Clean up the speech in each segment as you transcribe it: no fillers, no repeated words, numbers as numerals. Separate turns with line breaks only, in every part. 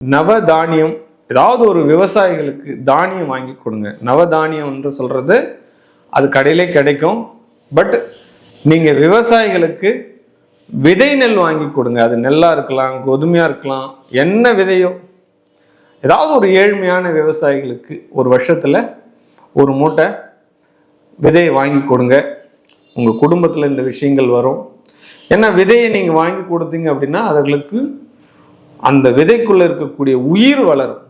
நவதானியம், ஏதாவது ஒரு விவசாயிகளுக்கு தானியம் வாங்கி கொடுங்க. நவதானியம் என்று சொல்றது அது கடையிலே கிடைக்கும். பட் நீங்க விவசாயிகளுக்கு விதை நெல் வாங்கி கொடுங்க. அது நெல்லா இருக்கலாம், கோதுமையா இருக்கலாம், என்ன விதையோ ஏதாவது ஒரு ஏழ்மையான விவசாயிகளுக்கு ஒரு வருஷத்துல ஒரு மூட்டை விதையை வாங்கி கொடுங்க. உங்க குடும்பத்துல இந்த விஷயங்கள் வரும். ஏன்னா விதையை நீங்க வாங்கி கொடுத்தீங்க அப்படின்னா அதுகளுக்கு அந்த விதைக்குள்ள இருக்கக்கூடிய உயிர் வளரும்.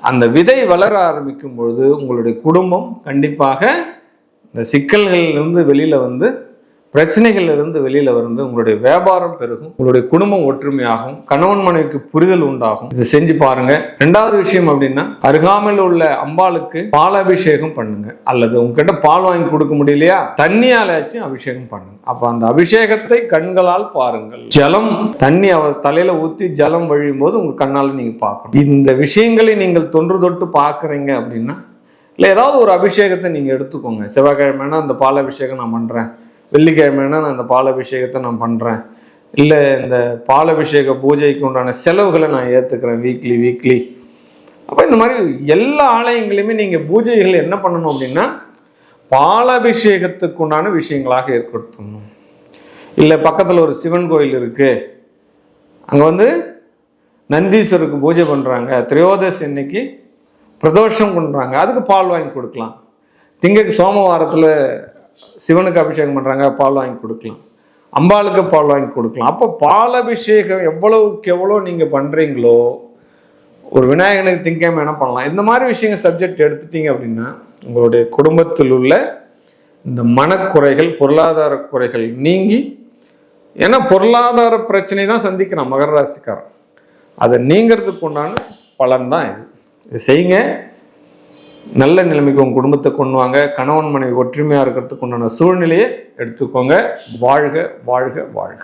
அந்த விதை வளர ஆரம்பிக்கும் பொழுது உங்களுடைய குடும்பம் கண்டிப்பாக இந்த சிக்கல்களிலிருந்து வெளியில வந்து, பிரச்சனைகளிலிருந்து வெளியில வந்து உங்களுடைய வியாபாரம் பெருகும், உங்களுடைய குடும்பம் ஒற்றுமையாகும், கணவன் மனைவிக்கு புரிதல் உண்டாகும். இதை செஞ்சு பாருங்க. ரெண்டாவது விஷயம் அப்படின்னா, அருகாமையில் உள்ள அம்பாளுக்கு பால் அபிஷேகம் பண்ணுங்க. அல்லது உங்ககிட்ட பால் வாங்கி கொடுக்க முடியலையா, தண்ணியாலாச்சும் அபிஷேகம் பண்ணுங்க. அப்ப அந்த அபிஷேகத்தை கண்களால் பாருங்கள். ஜலம், தண்ணி அவர் தலையில ஊத்தி ஜலம் வழியும் போது உங்க கண்ணால நீங்க பார்க்கணும். இந்த விஷயங்களை நீங்கள் தொன்று தொட்டு பார்க்குறீங்க அப்படின்னா, இல்லை ஏதாவது ஒரு அபிஷேகத்தை நீங்கள் எடுத்துக்கோங்க. செவ்வாய்க்கிழமைனா அந்த பால் அபிஷேகம் நான் பண்ணுறேன், வெள்ளிக்கிழமைனா நான் இந்த பால் அபிஷேகத்தை நான் பண்ணுறேன், இல்லை இந்த பால் அபிஷேக பூஜைக்கு உண்டான செலவுகளை நான் ஏற்றுக்கிறேன் வீக்லி. அப்போ இந்த மாதிரி எல்லா ஆலயங்களையுமே நீங்கள் பூஜைகள் என்ன பண்ணணும் அப்படின்னா பால் அபிஷேகத்துக்கு உண்டான விஷயங்களாக ஏற்படுத்தணும். இல்லை பக்கத்தில் ஒரு சிவன் கோயில் இருக்குது, அங்கே வந்து நந்தீஸ்வருக்கு பூஜை பண்ணுறாங்க, திரையோதசி இன்னைக்கு பிரதோஷம் பண்ணுறாங்க, அதுக்கு பால் வாங்கி கொடுக்கலாம். திங்கக்கு சோமவாரத்தில் சிவனுக்கு அபிஷேகம் பண்ணுறாங்க, பால் வாங்கி கொடுக்கலாம். அம்பாளுக்கு பால் வாங்கி கொடுக்கலாம். அப்போ பால் அபிஷேகம் எவ்வளவுக்கு எவ்வளோ நீங்கள் பண்ணுறீங்களோ, ஒரு விநாயகனுக்கு திங்கக்கிழமை என்ன பண்ணலாம், இந்த மாதிரி விஷயங்கள் சப்ஜெக்ட் எடுத்துட்டீங்க அப்படின்னா உங்களுடைய குடும்பத்தில் உள்ள இந்த மனக்குறைகள், பொருளாதார குறைகள் நீங்கி, ஏன்னா பொருளாதார பிரச்சனை தான் சந்திக்கிறான் மகர ராசிக்காரன், அதை நீங்கிறதுக்கு உண்டான பலன் தான் இது. இதை செய்யுங்க. நல்ல நிலைமைக்கு உங்க குடும்பத்தை கொண்டு வாங்க. கணவன் மனைவி ஒற்றுமையா இருக்கிறதுக்கு உண்டான சூழ்நிலையை எடுத்துக்கோங்க. வாழ்க வாழ்க வாழ்க.